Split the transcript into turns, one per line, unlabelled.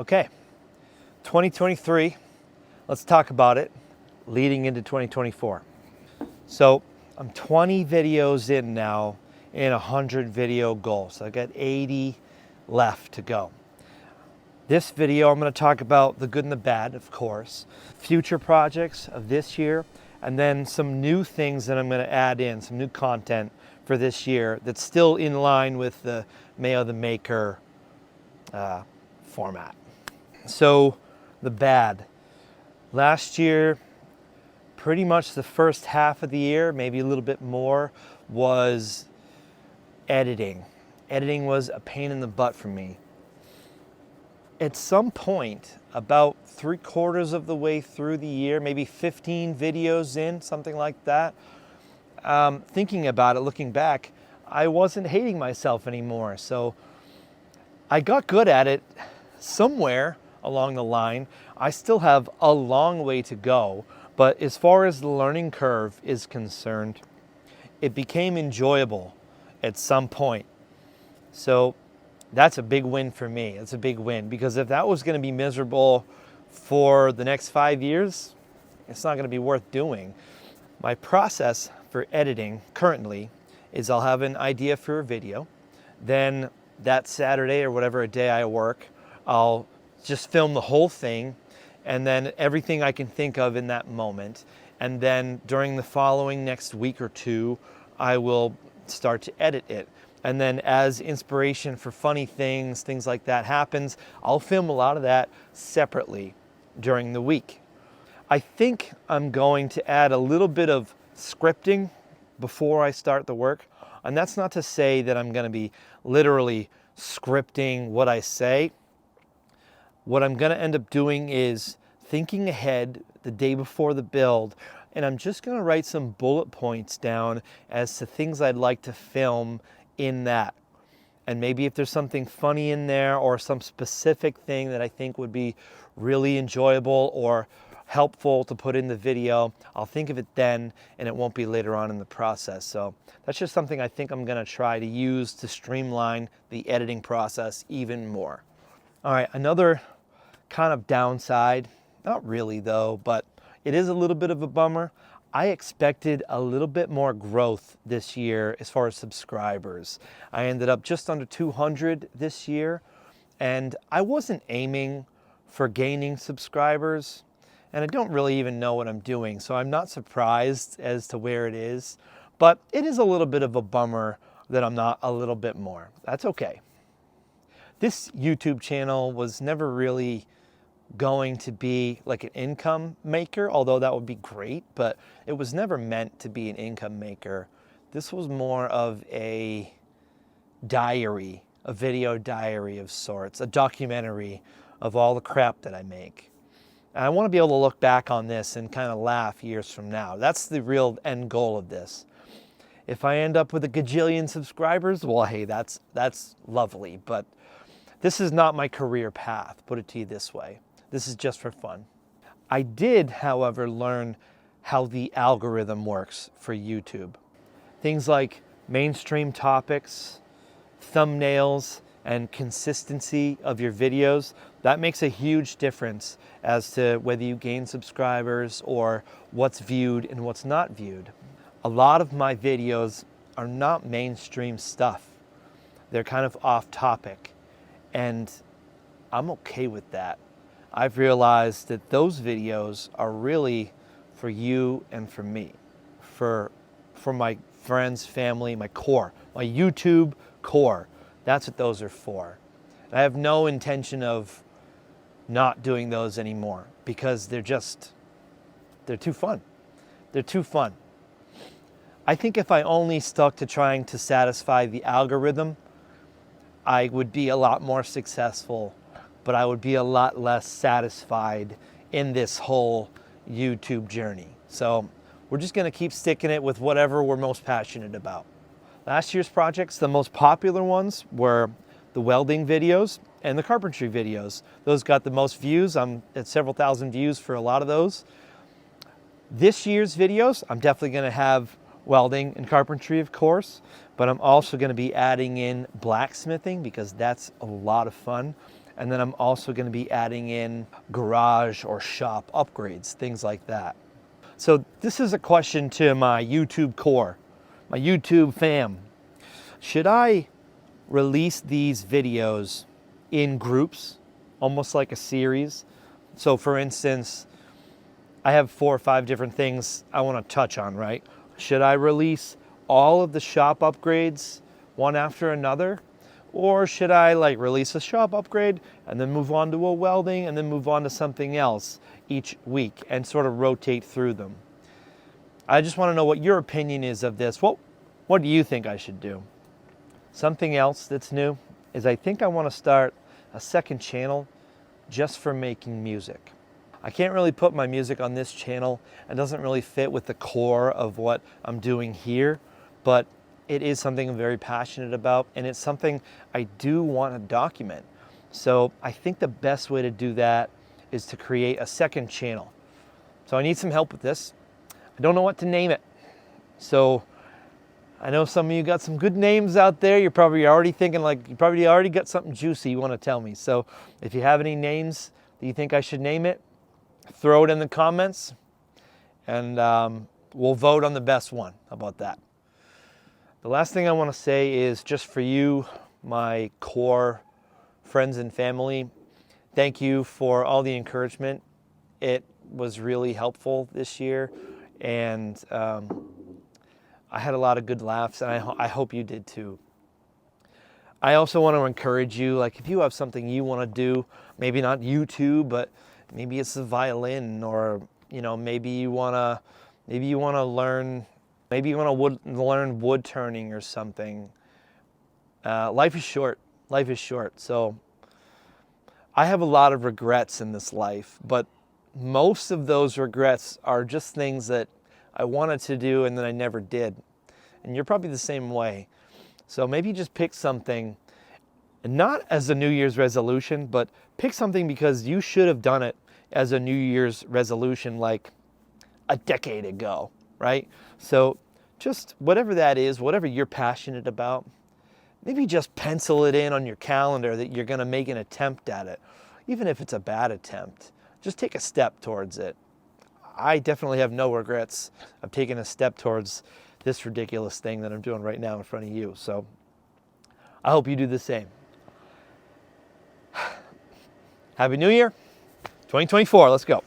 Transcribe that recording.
Okay, 2023, let's talk about it leading into 2024. So I'm 20 videos in now in a 100 video goal. So I got 80 left to go. This video, I'm going to talk about the good and the bad, of course, future projects of this year, and then some new things that I'm going to add in, some new content for this year that's still in line with the Mayo the Maker format. So the bad. Last year, pretty much the first half of the year, maybe a little bit more, was editing. Editing was a pain in the butt for me. At some point, about 3/4 of the way through the year, maybe 15 videos in, something like that, thinking about it, looking back, I wasn't hating myself anymore. So I got good at it somewhere along the line. I still have a long way to go, but as far as the learning curve is concerned, it became enjoyable at some point. So that's a big win for me. It's a big win, because if that was going to be miserable for the next 5 years, it's not going to be worth doing. My process for editing currently is I'll have an idea for a video. Then that Saturday or whatever day I work, I'll just film the whole thing, and then everything I can think of in that moment. And then during the following next week or two, I will start to edit it. And then as inspiration for funny things like that happens, I'll film a lot of that separately during the week. I think I'm going to add a little bit of scripting before I start the work. And that's not to say that I'm going to be literally scripting what I say. What I'm going to end up doing is thinking ahead the day before the build, and I'm just going to write some bullet points down as to things I'd like to film in that. And maybe if there's something funny in there or some specific thing that I think would be really enjoyable or helpful to put in the video, I'll think of it then, and it won't be later on in the process. So that's just something I think I'm going to try to use to streamline the editing process even more. All right, another kind of downside, not really though, but it is a little bit of a bummer. I expected a little bit more growth this year as far as subscribers. I ended up just under 200 this year, and I wasn't aiming for gaining subscribers, and I don't really even know what I'm doing, so I'm not surprised as to where it is, but it is a little bit of a bummer that I'm not a little bit more. That's okay. This YouTube channel was never really going to be like an income maker, although that would be great, but it was never meant to be an income maker. This was more of a diary, a video diary of sorts, a documentary of all the crap that I make. And I want to be able to look back on this and kind of laugh years from now. That's the real end goal of this. If I end up with a gajillion subscribers, well, hey, that's lovely, but this is not my career path, put it to you this way. This is just for fun. I did, however, learn how the algorithm works for YouTube. Things like mainstream topics, thumbnails, and consistency of your videos, that makes a huge difference as to whether you gain subscribers or what's viewed and what's not viewed. A lot of my videos are not mainstream stuff. They're kind of off topic. And I'm okay with that. I've realized that those videos are really for you and for me, for my friends, family, my core, my YouTube core. That's what those are for. And I have no intention of not doing those anymore, because they're too fun. They're too fun. I think if I only stuck to trying to satisfy the algorithm, I would be a lot more successful, but I would be a lot less satisfied in this whole YouTube journey. So we're just going to keep sticking it with whatever we're most passionate about. Last year's projects, the most popular ones were the welding videos and the carpentry videos. Those got the most views. I'm at several thousand views for a lot of those. This year's videos, I'm definitely going to have welding and carpentry, of course, but I'm also going to be adding in blacksmithing, because that's a lot of fun. And then I'm also going to be adding in garage or shop upgrades, things like that. So this is a question to my YouTube core, my YouTube fam. Should I release these videos in groups, almost like a series? So for instance, I have 4 or 5 different things I want to touch on, right? Should I release all of the shop upgrades one after another? Or should I release a shop upgrade and then move on to a welding and then move on to something else each week and sort of rotate through them? I just want to know what your opinion is of this. What do you think I should do? Something else that's new is I think I want to start a second channel just for making music. I can't really put my music on this channel. It doesn't really fit with the core of what I'm doing here, but it is something I'm very passionate about, and it's something I do want to document. So I think the best way to do that is to create a second channel. So I need some help with this. I don't know what to name it. So I know some of you got some good names out there. You're probably already thinking you probably already got something juicy you want to tell me. So if you have any names that you think I should name it, throw it in the comments, and we'll vote on the best one. How about that? The last thing I want to say is just for you, my core friends and family, thank you for all the encouragement. It was really helpful this year, and I had a lot of good laughs, and I hope you did too. I also want to encourage you, if you have something you want to do, maybe not YouTube, but maybe it's the violin, or maybe you want to learn. Maybe you want to learn wood turning or something. Life is short. Life is short. So I have a lot of regrets in this life, but most of those regrets are just things that I wanted to do and then I never did. And you're probably the same way. So maybe just pick something, and not as a New Year's resolution, but pick something because you should have done it as a New Year's resolution like a decade ago, right? So just whatever that is, whatever you're passionate about, maybe just pencil it in on your calendar that you're going to make an attempt at it. Even if it's a bad attempt, just take a step towards it. I definitely have no regrets of taking a step towards this ridiculous thing that I'm doing right now in front of you. So I hope you do the same. Happy New Year, 2024. Let's go.